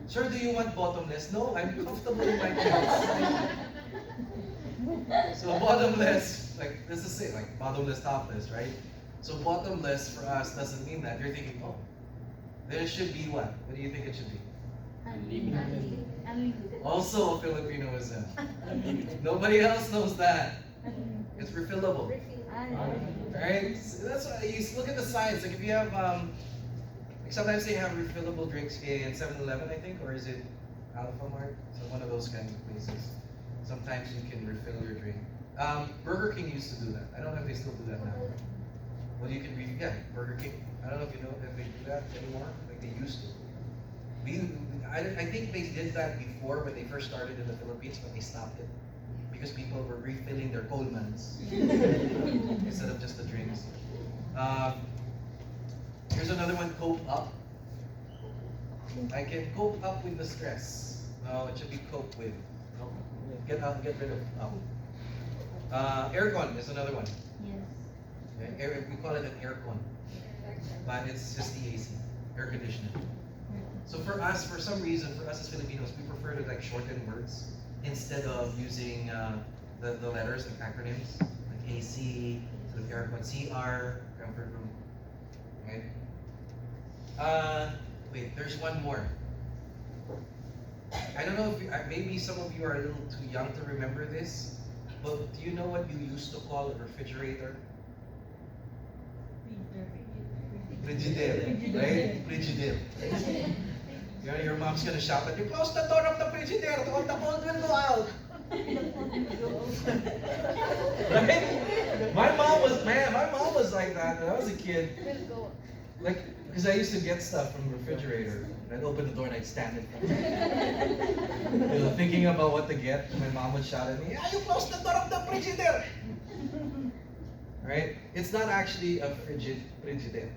Sir, do you want bottomless? No, I'm comfortable in my pants. So bottomless, like this is it, like bottomless, topless, right? So bottomless for us doesn't mean that. You're thinking, oh, there should be what? What do you think it should be? Unlimited. Also a Filipinoism. Nobody else knows that. It's refillable. Right? So that's why you look at the signs. Like if you have, like sometimes they have refillable drinks in 7-Eleven, I think, or is it Alpha Mart? So one of those kinds of places. Sometimes you can refill your drink. Burger King used to do that. I don't know if they still do that now. Well, you can yeah, Burger King. I don't know if you know if they do that anymore. Like they used to. I think they did that before when they first started in the Philippines, but they stopped it because people were refilling their Colemans instead of just the drinks. Here's another one, cope up. I can cope up with the stress. No, it should be cope with. No. Get rid of up. Aircon is another one. Yes. Okay? We call it an aircon, but it's just the AC, air conditioning. So for us, for some reason, for us as Filipinos, we prefer to like shorten words instead of using the letters like acronyms, like AC, sort of aircon, CR, comfort room. Right? Wait, there's one more. I don't know if maybe some of you are a little too young to remember this, but do you know what you used to call a refrigerator? Frigidaire, right? Frigidaire. Your mom's gonna shout at you, close the door of the Frigidaire, the cold will go out. Right? My mom was like that when I was a kid. Like, because I used to get stuff from the refrigerator. And I'd open the door and I'd stand in front of it. You know, thinking about what to get. My mom would shout at me, you close the door of the Frigidaire. Right? It's not actually a Frigidaire.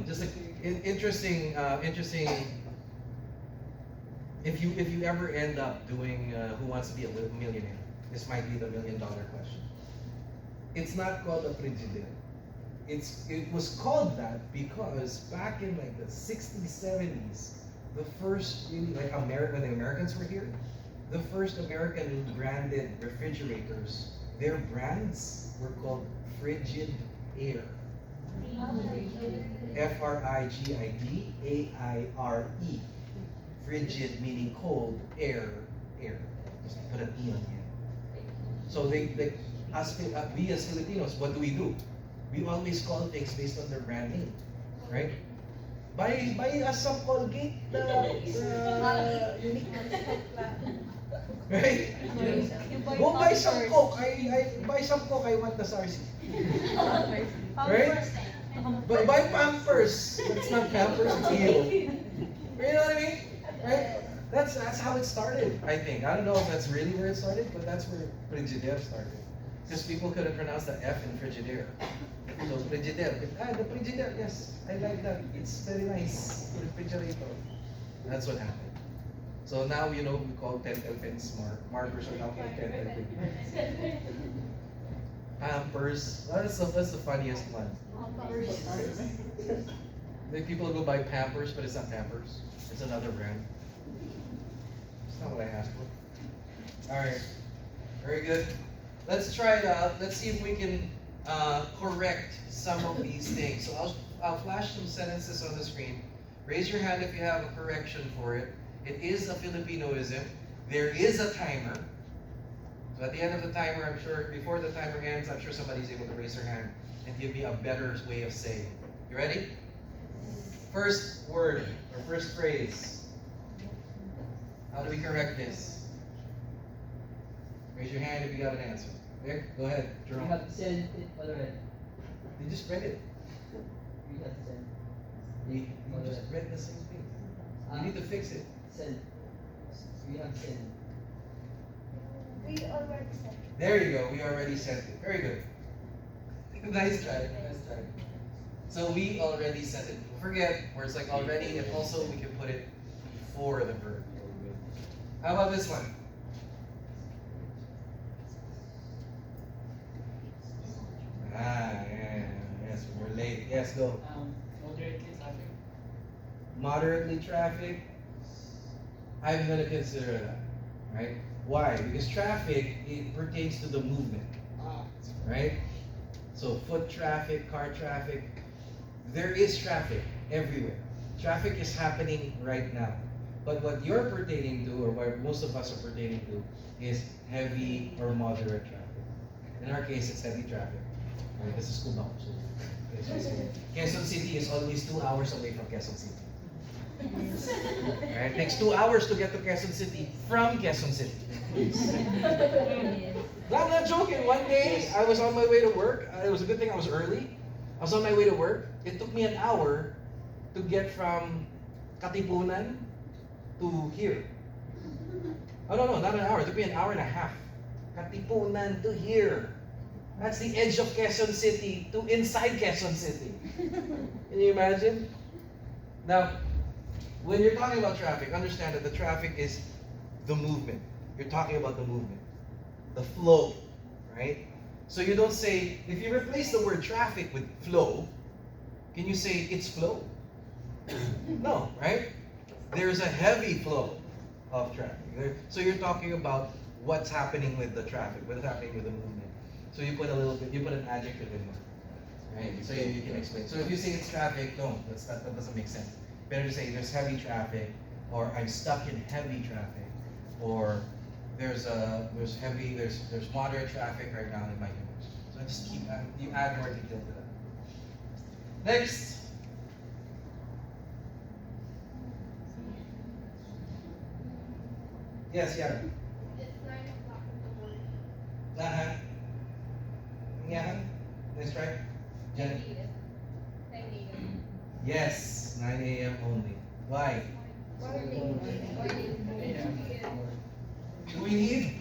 Just like interesting. If you ever end up doing Who Wants to Be a Millionaire, this might be the $1 million question. It's not called a Frigidaire. It was called that because back in like the 60s, 70s, the first really like when the Americans were here, the first American branded refrigerators, their brands were called Frigid Air. Frigidaire. Frigid meaning cold, air. Just put an E on the end. So we as Filipinos, what do? We always call things based on their brand name, right? Buy us some Colgate, right? Go buy some Coke. I buy some Coke. I want the Sarsi. Right? But buy Pampers. That's not Pampers. It's you. You know what I mean? Right? That's how it started. I think. I don't know if that's really where it started, but that's where Frigidaire started. Because people couldn't pronounce the F in Frigidaire. So Frigidaire. The Frigidaire. Yes, I like that. It's very nice. Refrigerator. That's what happened. So now we call pentel pens markers are now called pentel pens. Pampers. That's the funniest one. Like people go buy Pampers, but it's not Pampers. It's another brand. It's not what I asked for. All right. Very good. Let's try it out. Let's see if we can correct some of these things. So I'll flash some sentences on the screen. Raise your hand if you have a correction for it. It is a Filipinoism. There is a timer. So at the end of the timer, I'm sure, before the timer ends, I'm sure somebody's able to raise their hand and give me a better way of saying it. You ready? First word, or first phrase. How do we correct this? Raise your hand if you got an answer. There, go ahead, Jerome. We have sent it already. You just read it. We have sent. You just read the same thing. You need to fix it. Sent. We have sent. We already said. There you go. We already sent it. Very good. Nice try. Nice try. So we already sent it. Don't forget where it's like already, and also we can put it before the verb. How about this one? Yeah. Yes, we're late. Yes, go. Moderately traffic. Moderately traffic. I'm gonna consider that, right? Why? Because traffic, it pertains to the movement, right? So foot traffic, car traffic, there is traffic everywhere. Traffic is happening right now. But what you're pertaining to, or what most of us are pertaining to, is heavy or moderate traffic. In our case, it's heavy traffic. Right? This is Cubao. So, Quezon City is always 2 hours away from Quezon City. Right? It takes 2 hours to get to Quezon City from Quezon City. No, I'm not joking. One day, I was on my way to work. It was a good thing I was early. I was on my way to work. It took me an hour to get from Katipunan to here. Oh, no, not an hour. It took me an hour and a half. Katipunan to here. That's the edge of Quezon City to inside Quezon City. Can you imagine? Now, when you're talking about traffic, understand that the traffic is the movement. You're talking about the movement, the flow, right? So you don't say, if you replace the word traffic with flow, can you say it's flow? No, right? There's a heavy flow of traffic. So you're talking about what's happening with the traffic, what's happening with the movement. So you put a little bit, you put an adjective in there, right? So you can explain. So if you say it's traffic, no, that doesn't make sense. Better to say there's heavy traffic, or I'm stuck in heavy traffic, or there's moderate traffic right now in my universe. So I just you add more detail to that. Next. Yes, yeah. It's 9 o'clock in the morning. Uh-huh. Yeah, that's right. Jenny. 9 a.m. Yes, 9 a.m. only. Why? Morning. Do we need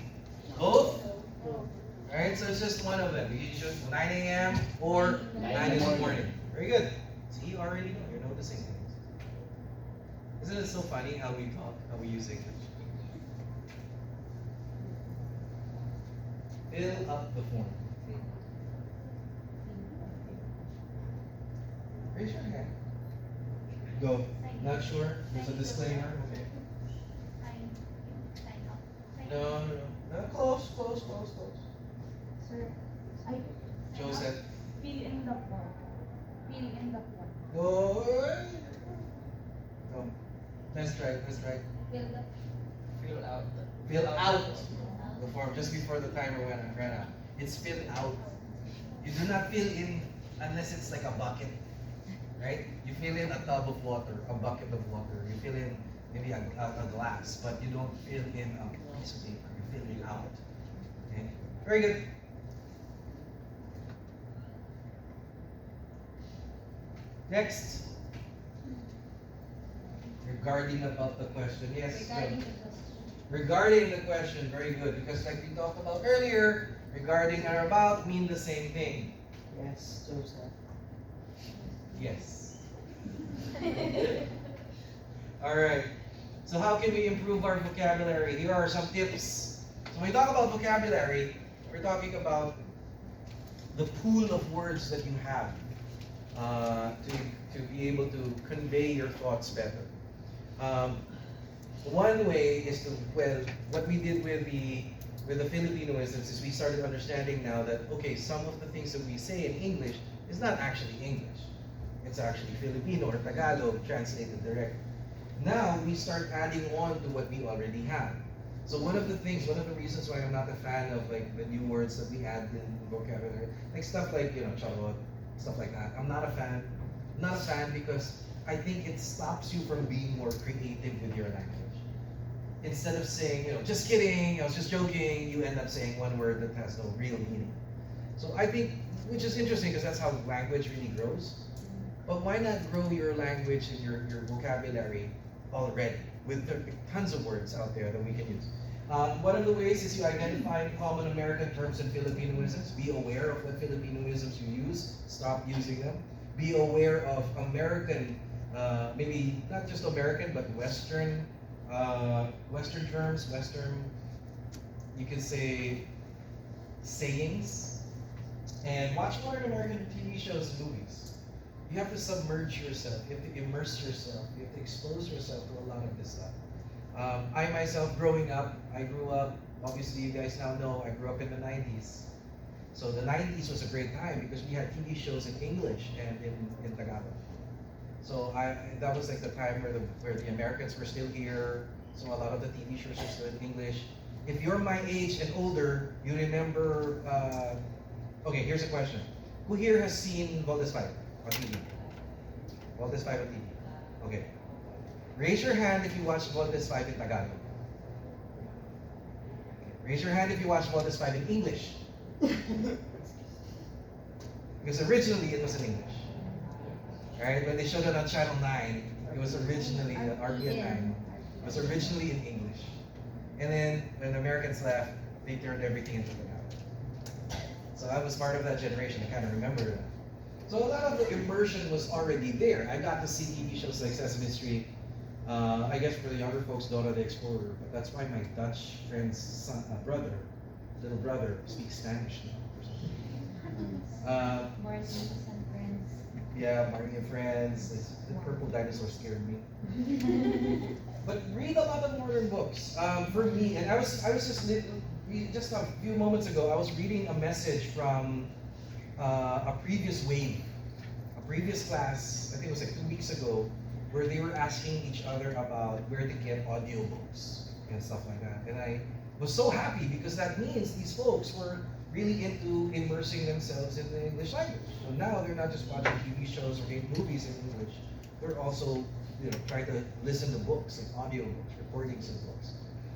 both? No. Alright, so it's just one of them. You should 9 a.m. or 9 in the morning. Very good. See, you already know. You're noticing things. Isn't it so funny how we talk, how we use English? Fill up the form. Raise your hand. Go. Not sure? There's a disclaimer. Okay. Sign up. No. Close. Sir, I Joseph. fill in the form. Fill in the form. Go. No. Let's try. Fill the Fill out. Fill out the form just before the timer ran out. It's fill out. You do not fill in unless it's like a bucket, right? You fill in a tub of water, a bucket of water. You fill in maybe a glass, but you don't fill in a piece of paper. You fill it out. Okay? Very good. Next. Regarding about the question, yes. regarding the question. Regarding the question, very good, because like we talked about earlier, regarding and about mean the same thing. Yes, Joseph. Yes. Alright, so how can we improve our vocabulary? Here are some tips. So when we talk about vocabulary, we're talking about the pool of words that you have to be able to convey your thoughts better. One way is to, what we did with the Filipinoisms is we started understanding now that, okay, some of the things that we say in English is not actually English. It's actually Filipino or Tagalog translated directly. Now we start adding on to what we already have. So one of the reasons why I'm not a fan of like the new words that we add in vocabulary, like stuff like, charot, stuff like that. I'm not a fan. I'm not a fan because I think it stops you from being more creative with your language. Instead of saying, just kidding, I was just joking, you end up saying one word that has no real meaning. So I think, which is interesting because that's how language really grows. But why not grow your language and your vocabulary already with tons of words out there that we can use? One of the ways is you identify common American terms and Filipinoisms. Be aware of what Filipinoisms you use. Stop using them. Be aware of American, maybe not just American, but Western terms, you can say sayings, and watch modern American TV shows and movies. You have to submerge yourself, you have to immerse yourself, you have to expose yourself to a lot of this stuff. I myself, growing up, I grew up, obviously you guys now know, I grew up in the 90s. So the 90s was a great time because we had TV shows in English and in Tagalog. So that was like the time where the Americans were still here. So a lot of the TV shows were still in English. If you're my age and older, you remember. Okay, here's a question: who here has seen Voltes 5 on TV? Voltes 5 on TV. Okay. Raise your hand if you watched Voltes 5 in Tagalog. Raise your hand if you watched Voltes 5 in English. Because originally it was in English. Right? When they showed it on Channel 9, it was originally RBN 9. It was originally in English. And then when the Americans left, they turned everything into Tagalog. So I was part of that generation. I kind of remember that. So a lot of the immersion was already there. I got to see TV shows like Sesame Street. I guess for the younger folks, Dora the Explorer. But that's why my Dutch friend's son, little brother, speaks Spanish now. Martin and friends. Yeah, Marty and Friends. The purple dinosaur scared me. But read a lot of modern books. For me, and I was just a few moments ago, I was reading a message from a previous wave, a previous class. I think it was like 2 weeks ago, where they were asking each other about where to get audiobooks and stuff like that. And I was so happy because that means these folks were really into immersing themselves in the English language. So now they're not just watching TV shows or movies in English, they're also trying to listen to books, like audiobooks, recordings of books,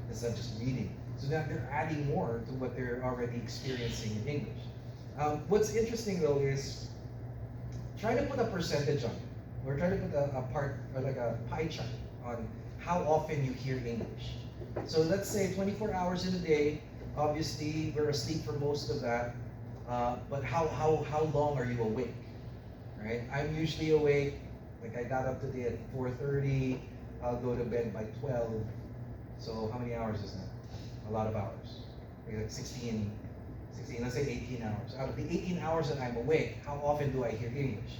instead of just reading. So now they're adding more to what they're already experiencing in English. What's interesting though is trying to put a percentage on it. We're trying to put a part, or like a pie chart on how often you hear English. So let's say 24 hours in a day, obviously we're asleep for most of that, but how long are you awake, right? I'm usually awake, like I got up today at 4:30, I'll go to bed by 12, so how many hours is that? A lot of hours, like 16, let's say 18 hours. Out of the 18 hours that I'm awake, how often do I hear English?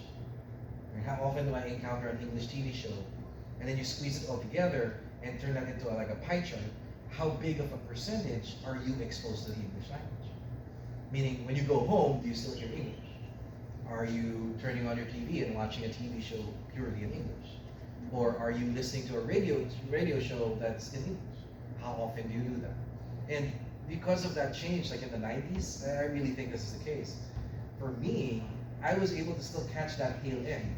Right? How often do I encounter an English TV show? And then you squeeze it all together and turn that into like a pie chart. How big of a percentage are you exposed to the English language? Meaning, when you go home, do you still hear English? Are you turning on your TV and watching a TV show purely in English? Or are you listening to a radio show that's in English? How often do you do that? And because of that change, like in the 90s, I really think this is the case. For me, I was able to still catch that tail end.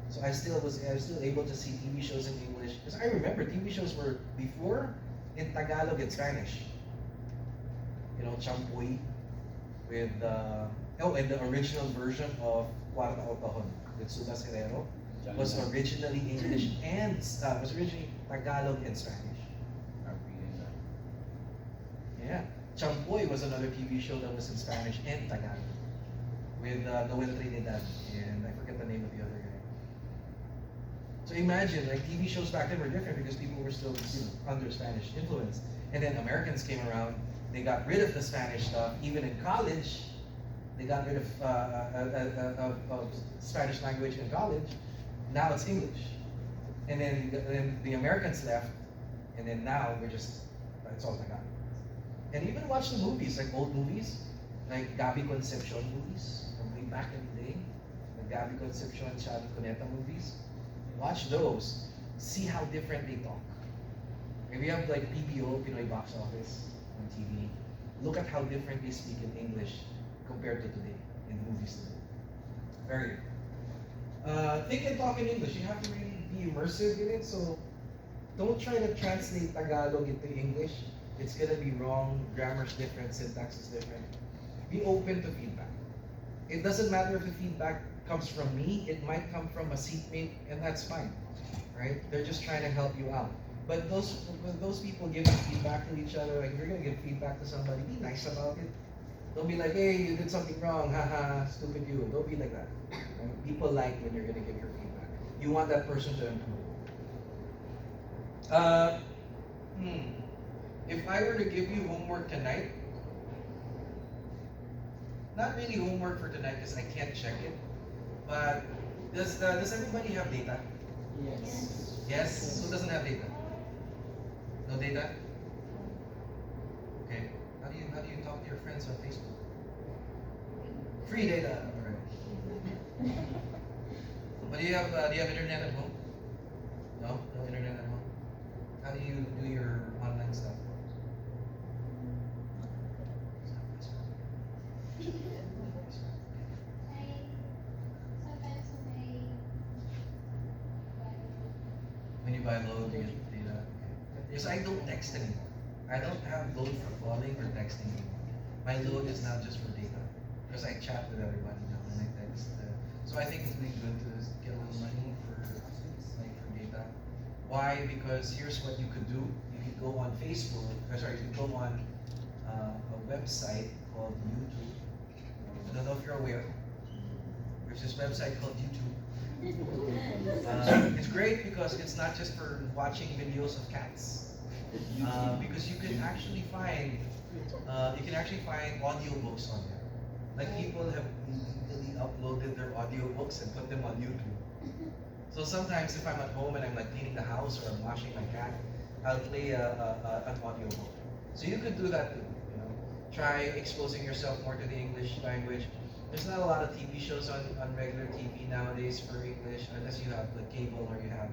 So I was still able to see TV shows in English. Because I remember TV shows were before in Tagalog and Spanish. You know, Champoy with and the original version of Cuarta Otahon with Sudas Guerrero was originally English and was originally Tagalog and Spanish. Yeah, Champoy was another TV show that was in Spanish and Tagalog with Noel Trinidad and I forget the name of the other guy. So imagine, like TV shows back then were different because people were still under Spanish influence. And then Americans came around, they got rid of the Spanish stuff. Even in college, they got rid of Spanish language in college. Now it's English. And then the Americans left, and then now it's all Tagalog. And even watch the movies, like old movies, like Gabby Concepcion movies from way back in the day, the Gabby Concepcion, Chavi Cuneta movies. Watch those, see how different they talk. Maybe you have like PBO, Pinoy Box Office on TV. Look at how different they speak in English compared to today, in movies today. Very good. Think and talk in English. You have to really be immersive in it, so don't try to translate Tagalog into English. It's gonna be wrong, grammar's different, syntax is different. Be open to feedback. It doesn't matter if the feedback comes from me, it might come from a seatmate, and that's fine, right? They're just trying to help you out. But those people giving feedback to each other, like if you're gonna give feedback to somebody, be nice about it. Don't be like, hey, you did something wrong, haha, stupid you. Don't be like that. Right? Be polite when you're gonna give your feedback. You want that person to improve. If I were to give you homework tonight, not really homework for tonight because I can't check it, but does everybody have data? Yes. Yes? Who doesn't have data? data? Okay. How do you talk to your friends on Facebook? Free data. Alright. But do you have internet at home? No? No internet at home? How do you do your online stuff? When you buy load, you get data. Yes, I don't text anymore. I don't have load for calling or texting anymore. My load is now just for data. Because I chat with everybody now and I text. So I think it's really good to get a little money for data. Why? Because here's what you could do. You could go on Facebook, you could go on a website called YouTube. I don't know if you're aware. There's this website called YouTube. It's great because it's not just for watching videos of cats. Because you can actually find audiobooks on there. Like people have legally uploaded their audiobooks and put them on YouTube. So sometimes if I'm at home and I'm like cleaning the house or I'm washing my cat, I'll play an audiobook. So you could do that too. You know, try exposing yourself more to the English language. There's not a lot of TV shows on regular TV nowadays for English, unless you have the cable or you have,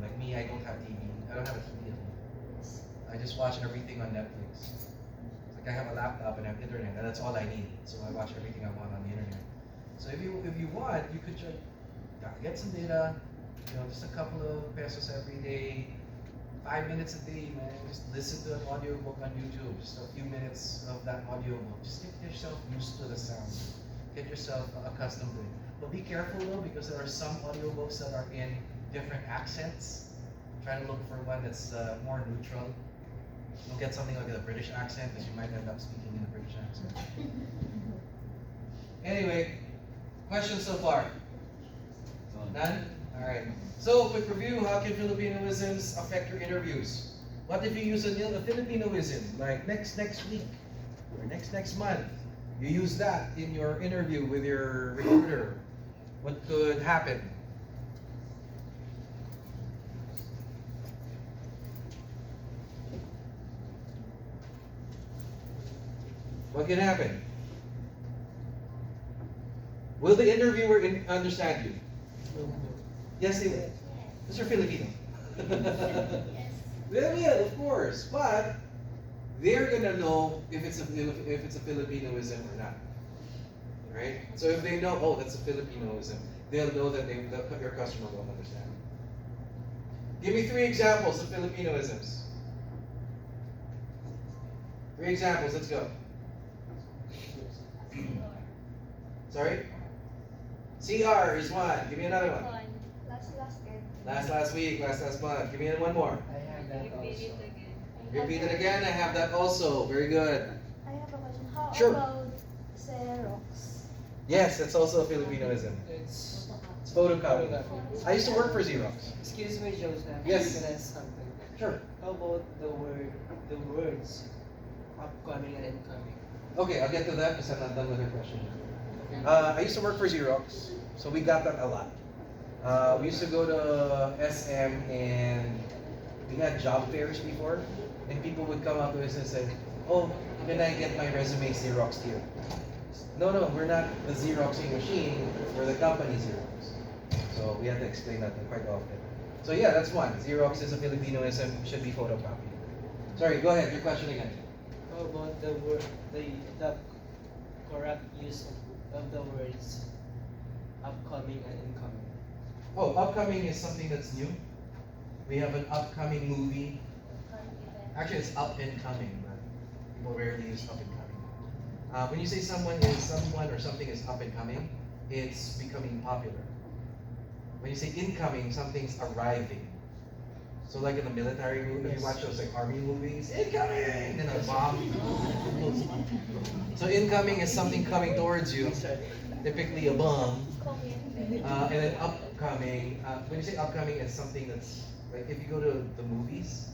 like me, I don't have TV. I don't have a TV at home. I just watch everything on Netflix. It's like I have a laptop and I have internet, and that's all I need. So I watch everything I want on the internet. So if you want, you could just get some data, just a couple of pesos every day, 5 minutes a day, man. Just listen to an audiobook on YouTube. Just a few minutes of that audiobook. Just get yourself used to the sound. Get yourself accustomed to it. But be careful though, because there are some audiobooks that are in different accents. Try to look for one that's more neutral. Don't get something like a British accent, because you might end up speaking in a British accent. Anyway, questions so far? None? Alright. So, quick review, how can Filipinoisms affect your interviews? What if you use a Filipinoism, like next week, or next month? You use that in your interview with your recruiter. What could happen? What can happen? Will the interviewer understand you? Yes, they will. Because you're Filipino. They will, of course, but they're gonna know if it's a Filipinoism or not, right? So if they know, oh, that's a Filipinoism, they'll know that your customer won't understand. Give me 3 examples of Filipinoisms. 3 examples. Let's go. Sorry? CR is one. Give me another one. Last week, last month. Give me one more. I have that also. Repeat it again. I have that also. Very good. I have a question. How Sure. about Xerox? Yes, that's also a Filipinoism. It's It's photocopy. I used to work for Xerox. Excuse me, Joseph. Yes. Can I ask something? Sure. How about the words upcoming and incoming? Okay, I'll get to that because I'm not done with her question. I used to work for Xerox, so we got that a lot. We used to go to SM and we had job fairs before, and people would come up to us and say, "Oh, can I get my resume Xeroxed here?" No, we're not the Xeroxing machine. We're the company Xerox. So we had to explain that quite often. So yeah, that's one. Xerox is a Filipinoism. Should be photocopied. Sorry, go ahead. Your question again. How about the correct use of the words upcoming and incoming? Oh, upcoming is something that's new. We have an upcoming movie. Actually, it's up and coming, but people rarely use up and coming. When you say someone or something is up and coming, it's becoming popular. When you say incoming, something's arriving. So like in a military movie, you watch those like army movies, incoming, and a bomb. So incoming is something coming towards you, typically a bomb. And then upcoming, when you say upcoming, it's something that's, like if you go to the movies,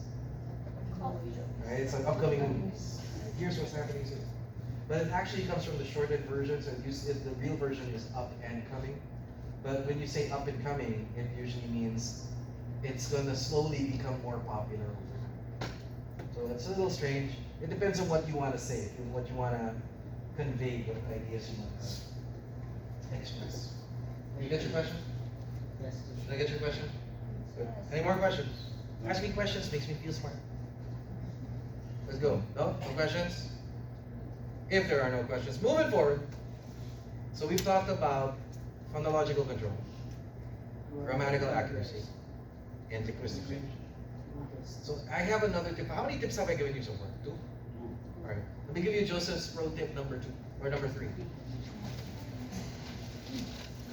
right, it's like upcoming movies. Here's what's happening soon. But it actually comes from the shortened version, so the real version is up and coming. But when you say up and coming, it usually means it's gonna slowly become more popular over time. So it's a little strange. It depends on what you want to say, what you want to convey, what ideas you want to express. Did you get your question? Yes, Did I get your question? Good. Any more questions? Ask me questions, makes me feel smart. Let's go. No? No questions? If there are no questions, moving forward. So we've talked about phonological control, grammatical accuracy, and linguistic range. So I have another tip. How many tips have I given you so far? 2? Alright. Let me give you Joseph's pro tip number 2, or number 3.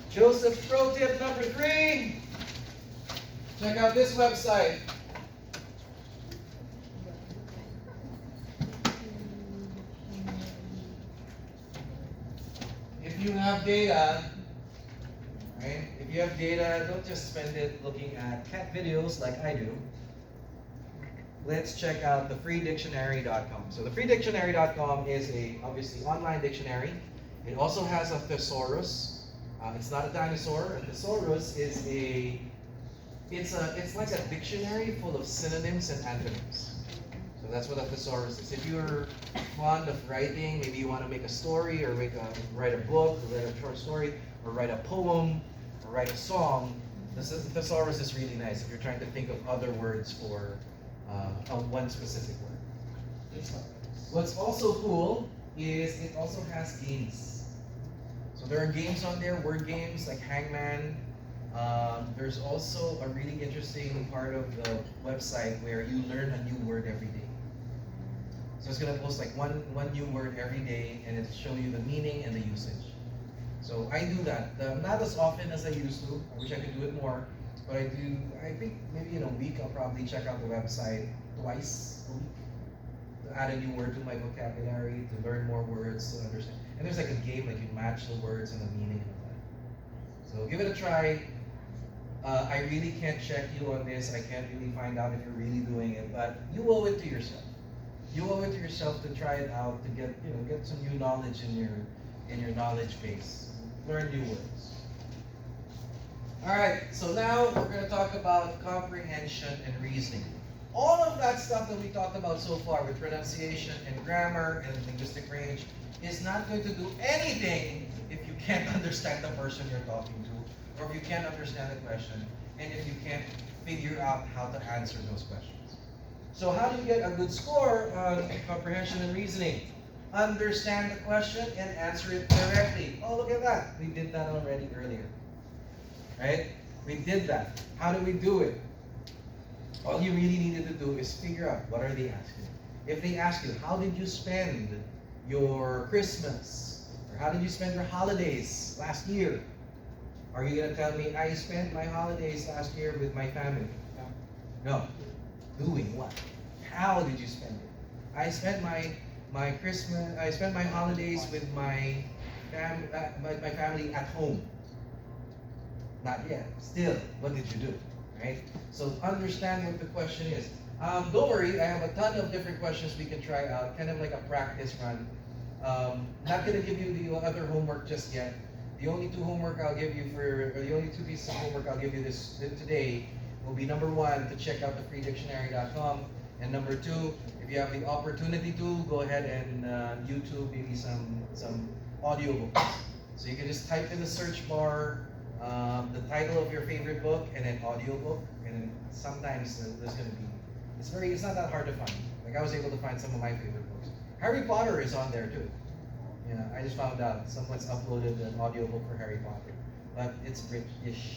Joseph's pro tip number 3. Check out this website. If you have data, right? If you have data, don't just spend it looking at cat videos like I do. Let's check out the freedictionary.com. So the freedictionary.com is a obviously online dictionary. It also has a thesaurus. It's not a dinosaur. A thesaurus is it's like a dictionary full of synonyms and antonyms. So that's what a thesaurus is. If you're fond of writing, maybe you want to make a story or write a book, or write a short story, or write a poem, or write a song, the thesaurus is really nice if you're trying to think of other words for one specific word. What's also cool is it also has games. So there are games on there, word games like Hangman. There's also a really interesting part of the website where you learn a new word every day. So it's going to post like one new word every day, and it'll show you the meaning and the usage. So I do that. Not as often as I used to. I wish I could do it more. But I do, I think maybe in a week I'll probably check out the website twice a week to add a new word to my vocabulary, to learn more words, to understand. And there's like a game, like you match the words and the meaning and all that. So give it a try. I really can't check you on this. I can't really find out if you're really doing it, but you owe it to yourself. You owe it to yourself to try it out, to get some new knowledge in your knowledge base. Learn new words. Alright, so now we're going to talk about comprehension and reasoning. All of that stuff that we talked about so far with pronunciation and grammar and linguistic range is not going to do anything if you can't understand the person you're talking to, or if you can't understand the question, and if you can't figure out how to answer those questions. So how do you get a good score on comprehension and reasoning? Understand the question and answer it directly. Oh, look at that. We did that already earlier. Right? We did that. How do we do it? All you really needed to do is figure out what are they asking. If they ask you, how did you spend your Christmas? Or how did you spend your holidays last year? Are you going to tell me, I spent my holidays last year with my family? No. Doing what? How did you spend it? I spent my Christmas, I spent my holidays with my family at home. Not yet. Still, what did you do? Right? So understand what the question is. Don't worry, I have a ton of different questions we can try out, kind of like a practice run. Not going to give you the other homework just yet. The only two pieces of homework I'll give you today will be number 1, to check out the freedictionary.com, and number 2, if you have the opportunity to, go ahead and YouTube maybe some audiobooks. So you can just type in the search bar the title of your favorite book and then audiobook, and then sometimes there's going to be, it's not that hard to find. Like I was able to find some of my favorite books. Harry Potter is on there too. Yeah, I just found out someone's uploaded an audiobook for Harry Potter, but it's British.